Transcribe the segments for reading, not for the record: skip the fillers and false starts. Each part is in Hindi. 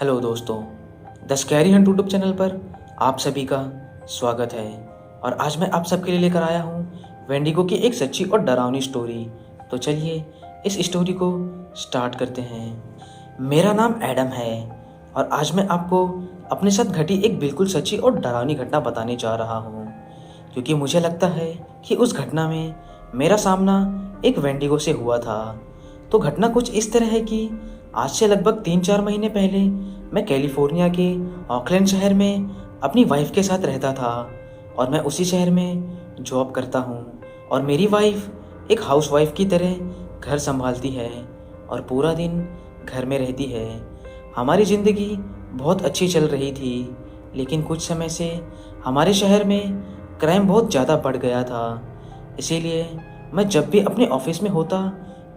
हेलो दोस्तों, the scary Hunt YouTube channel पर आप सभी का स्वागत है। और आज मैं आप सबके लिए लेकर आया हूँ वेंडिगो की एक सच्ची और डरावनी स्टोरी। तो चलिए इस स्टोरी को स्टार्ट करते हैं। मेरा नाम एडम है और आज मैं आपको अपने साथ घटी एक बिल्कुल सच्ची और डरावनी घटना बताने जा रहा हूँ, क्योंकि मुझे लगता है कि उस घटना में मेरा सामना एक वेंडिगो से हुआ था। तो घटना कुछ इस तरह है कि आज से लगभग 3-4 महीने पहले मैं कैलिफोर्निया के ऑकलैंड शहर में अपनी वाइफ के साथ रहता था और मैं उसी शहर में जॉब करता हूँ। और मेरी वाइफ एक हाउस वाइफ की तरह घर संभालती है और पूरा दिन घर में रहती है। हमारी ज़िंदगी बहुत अच्छी चल रही थी, लेकिन कुछ समय से हमारे शहर में क्राइम बहुत ज़्यादा बढ़ गया था। इसीलिए मैं जब भी अपने ऑफिस में होता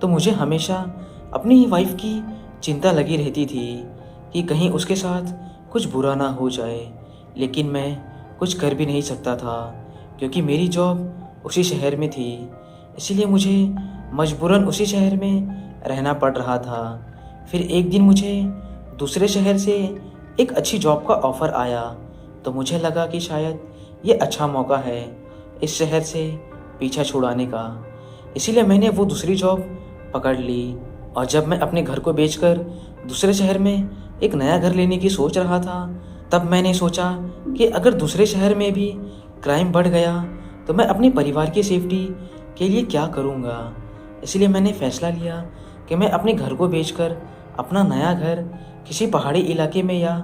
तो मुझे हमेशा अपनी ही वाइफ की चिंता लगी रहती थी कि कहीं उसके साथ कुछ बुरा ना हो जाए। लेकिन मैं कुछ कर भी नहीं सकता था, क्योंकि मेरी जॉब उसी शहर में थी। इसीलिए मुझे मजबूरन उसी शहर में रहना पड़ रहा था। फिर एक दिन मुझे दूसरे शहर से एक अच्छी जॉब का ऑफ़र आया, तो मुझे लगा कि शायद ये अच्छा मौका है इस शहर से पीछा छुड़ाने का। इसीलिए मैंने वो दूसरी जॉब पकड़ ली। और जब मैं अपने घर को बेचकर दूसरे शहर में एक नया घर लेने की सोच रहा था, तब मैंने सोचा कि अगर दूसरे शहर में भी क्राइम बढ़ गया तो मैं अपने परिवार की सेफ्टी के लिए क्या करूँगा। इसलिए मैंने फ़ैसला लिया कि मैं अपने घर को बेचकर अपना नया घर किसी पहाड़ी इलाके में या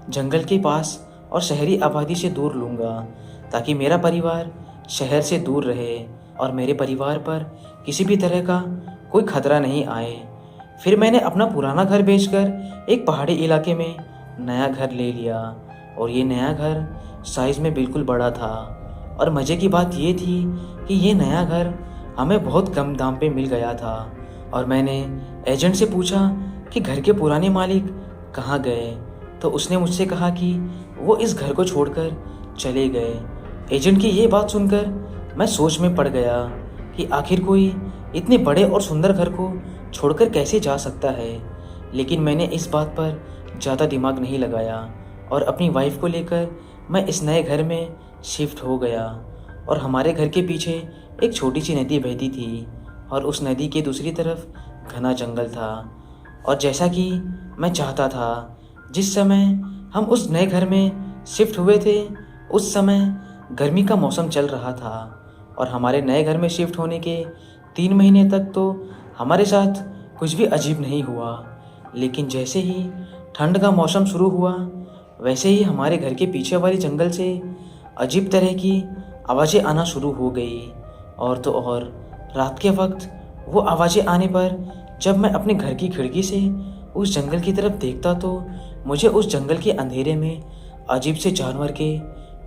जंगल के पास और शहरी आबादी से दूर लूँगा, ताकि मेरा परिवार शहर से दूर रहे और मेरे परिवार पर किसी भी तरह का कोई खतरा नहीं आए। फिर मैंने अपना पुराना घर बेचकर एक पहाड़ी इलाके में नया घर ले लिया। और ये नया घर साइज़ में बिल्कुल बड़ा था। और मज़े की बात ये थी कि ये नया घर हमें बहुत कम दाम पे मिल गया था। और मैंने एजेंट से पूछा कि घर के पुराने मालिक कहाँ गए, तो उसने मुझसे कहा कि वो इस घर को छोड़कर चले गए। एजेंट की ये बात सुनकर मैं सोच में पड़ गया कि आखिर कोई इतने बड़े और सुंदर घर को छोड़कर कैसे जा सकता है। लेकिन मैंने इस बात पर ज़्यादा दिमाग नहीं लगाया और अपनी वाइफ को लेकर मैं इस नए घर में शिफ्ट हो गया। और हमारे घर के पीछे एक छोटी सी नदी बहती थी और उस नदी के दूसरी तरफ घना जंगल था। और जैसा कि मैं चाहता था, जिस समय हम उस नए घर में शिफ्ट हुए थे उस समय गर्मी का मौसम चल रहा था। और हमारे नए घर में शिफ्ट होने के 3 महीने तक तो हमारे साथ कुछ भी अजीब नहीं हुआ। लेकिन जैसे ही ठंड का मौसम शुरू हुआ, वैसे ही हमारे घर के पीछे वाले जंगल से अजीब तरह की आवाज़ें आना शुरू हो गई। और तो और रात के वक्त वो आवाज़ें आने पर जब मैं अपने घर की खिड़की से उस जंगल की तरफ देखता तो मुझे उस जंगल के अंधेरे में अजीब से जानवर के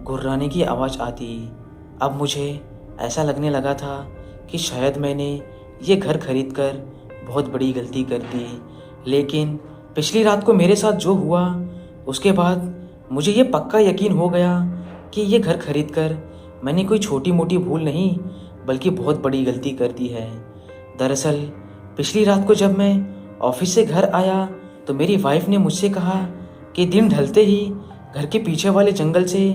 गुर्राने की आवाज़ आती। अब मुझे ऐसा लगने लगा था कि शायद मैंने ये घर खरीदकर बहुत बड़ी गलती कर दी। लेकिन पिछली रात को मेरे साथ जो हुआ, उसके बाद मुझे ये पक्का यकीन हो गया कि ये घर खरीदकर मैंने कोई छोटी मोटी भूल नहीं बल्कि बहुत बड़ी गलती कर दी है। दरअसल पिछली रात को जब मैं ऑफिस से घर आया तो मेरी वाइफ ने मुझसे कहा कि दिन ढलते ही घर के पीछे वाले जंगल से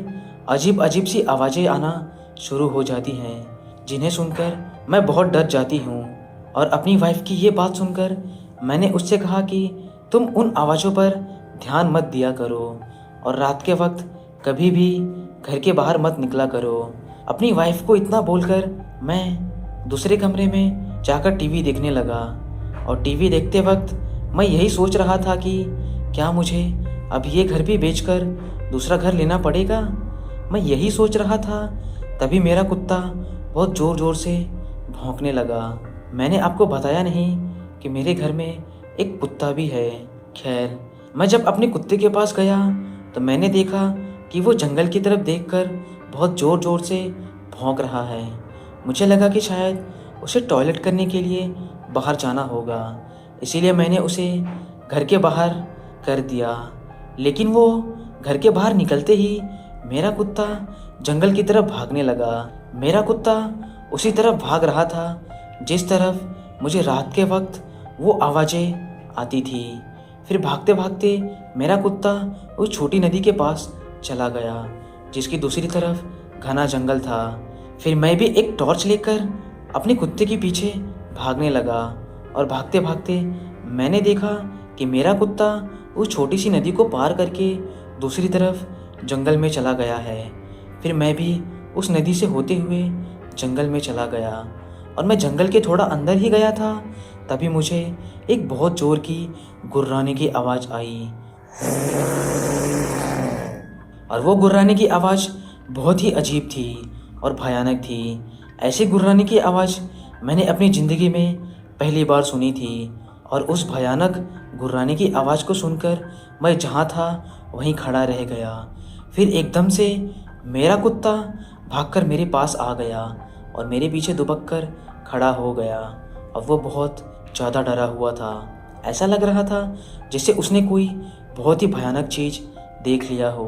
अजीब अजीब सी आवाज़ें आना शुरू हो जाती हैं, जिन्हें सुनकर मैं बहुत डर जाती हूँ। और अपनी वाइफ की ये बात सुनकर मैंने उससे कहा कि तुम उन आवाज़ों पर ध्यान मत दिया करो और रात के वक्त कभी भी घर के बाहर मत निकला करो। अपनी वाइफ को इतना बोलकर मैं दूसरे कमरे में जाकर टीवी देखने लगा। और टीवी देखते वक्त मैं यही सोच रहा था कि क्या मुझे अब ये घर भी बेचकर दूसरा घर लेना पड़ेगा। मैं यही सोच रहा था, तभी मेरा कुत्ता बहुत ज़ोर ज़ोर से भौंकने लगा। मैंने आपको बताया नहीं कि मेरे घर में एक कुत्ता भी है। खैर, मैं जब अपने कुत्ते के पास गया तो मैंने देखा कि वो जंगल की तरफ देखकर बहुत ज़ोर ज़ोर से भौंक रहा है। मुझे लगा कि शायद उसे टॉयलेट करने के लिए बाहर जाना होगा, इसीलिए मैंने उसे घर के बाहर कर दिया। लेकिन वो घर के बाहर निकलते ही मेरा कुत्ता जंगल की तरफ भागने लगा। मेरा कुत्ता उसी तरफ भाग रहा था जिस तरफ मुझे रात के वक्त वो आवाज़ें आती थी। फिर भागते भागते मेरा कुत्ता उस छोटी नदी के पास चला गया जिसकी दूसरी तरफ घना जंगल था। फिर मैं भी एक टॉर्च लेकर अपने कुत्ते के पीछे भागने लगा और भागते भागते मैंने देखा कि मेरा कुत्ता उस छोटी सी नदी को पार करके दूसरी तरफ जंगल में चला गया है। फिर मैं भी उस नदी से होते हुए जंगल में चला गया और मैं जंगल के थोड़ा अंदर ही गया था, तभी मुझे एक बहुत ज़ोर की गुर्राने की आवाज़ आई और वो गुर्राने की आवाज़ बहुत ही अजीब थी और भयानक थी। ऐसी गुर्राने की आवाज़ मैंने अपनी ज़िंदगी में पहली बार सुनी थी और उस भयानक गुर्राने की आवाज़ को सुनकर मैं जहाँ था वहीं खड़ा रह गया। फिर एकदम से मेरा कुत्ता भागकर मेरे पास आ गया और मेरे पीछे दुबक कर खड़ा हो गया और वो बहुत ज़्यादा डरा हुआ था। ऐसा लग रहा था जैसे उसने कोई बहुत ही भयानक चीज़ देख लिया हो।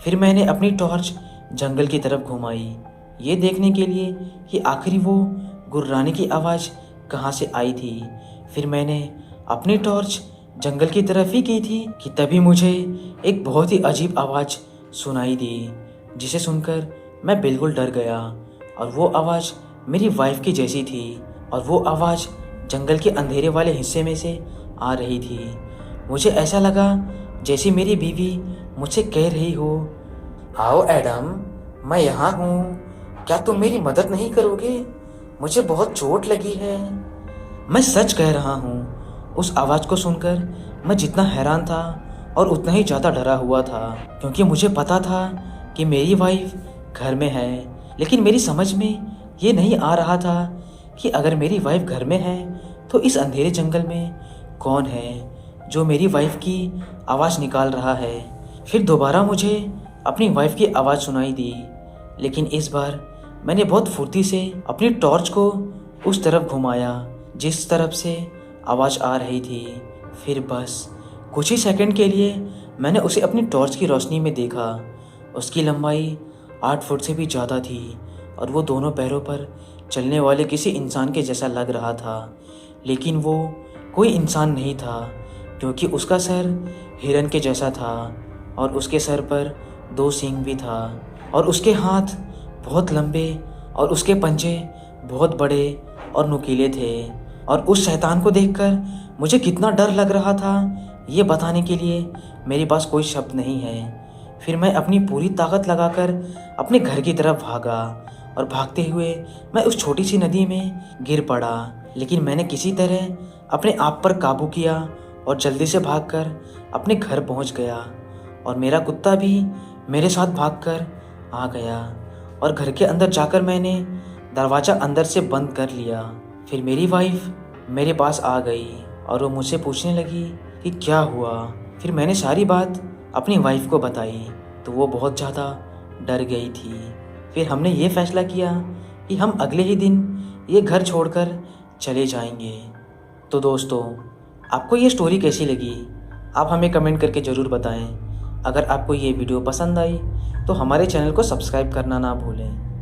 फिर मैंने अपनी टॉर्च जंगल की तरफ घुमाई, ये देखने के लिए कि आखिर वो गुर्राने की आवाज़ कहाँ से आई थी। फिर मैंने अपनी टॉर्च जंगल की तरफ ही की थी कि तभी मुझे एक बहुत ही अजीब आवाज़ सुनाई दी, जिसे सुनकर मैं बिल्कुल डर गया। और वो आवाज़ मेरी वाइफ की जैसी थी और वो आवाज़ जंगल के अंधेरे वाले हिस्से में से आ रही थी। मुझे ऐसा लगा जैसे मेरी बीवी मुझसे कह रही हो, आओ एडम, मैं यहाँ हूँ, क्या तुम मेरी मदद नहीं करोगे? मुझे बहुत चोट लगी है। मैं सच कह रहा हूँ। उस आवाज़ को सुनकर मैं जितना हैरान था और उतना ही ज़्यादा डरा हुआ था, क्योंकि मुझे पता था कि मेरी वाइफ घर में है, लेकिन मेरी समझ में ये नहीं आ रहा था कि अगर मेरी वाइफ घर में है तो इस अंधेरे जंगल में कौन है जो मेरी वाइफ की आवाज़ निकाल रहा है। फिर दोबारा मुझे अपनी वाइफ की आवाज़ सुनाई दी, लेकिन इस बार मैंने बहुत फुर्ती से अपनी टॉर्च को उस तरफ घुमाया जिस तरफ से आवाज़ आ रही थी। फिर बस कुछ ही सेकंड के लिए मैंने उसे अपनी टॉर्च की रोशनी में देखा। उसकी लंबाई 8 फुट से भी ज़्यादा थी और वो दोनों पैरों पर चलने वाले किसी इंसान के जैसा लग रहा था, लेकिन वो कोई इंसान नहीं था क्योंकि उसका सर हिरन के जैसा था और उसके सर पर 2 सींग भी था और उसके हाथ बहुत लंबे और उसके पंजे बहुत बड़े और नुकीले थे। और उस शैतान को देखकर मुझे कितना डर लग रहा था, ये बताने के लिए मेरे पास कोई शब्द नहीं है। फिर मैं अपनी पूरी ताकत लगाकर अपने घर की तरफ भागा और भागते हुए मैं उस छोटी सी नदी में गिर पड़ा, लेकिन मैंने किसी तरह अपने आप पर काबू किया और जल्दी से भागकर अपने घर पहुंच गया और मेरा कुत्ता भी मेरे साथ भागकर आ गया और घर के अंदर जाकर मैंने दरवाज़ा अंदर से बंद कर लिया। फिर मेरी वाइफ मेरे पास आ गई और वो मुझसे पूछने लगी कि क्या हुआ। फिर मैंने सारी बात अपनी वाइफ को बताई तो वो बहुत ज़्यादा डर गई थी। फिर हमने ये फैसला किया कि हम अगले ही दिन ये घर छोड़कर चले जाएंगे। तो दोस्तों, आपको ये स्टोरी कैसी लगी आप हमें कमेंट करके ज़रूर बताएं। अगर आपको ये वीडियो पसंद आई तो हमारे चैनल को सब्सक्राइब करना ना भूलें।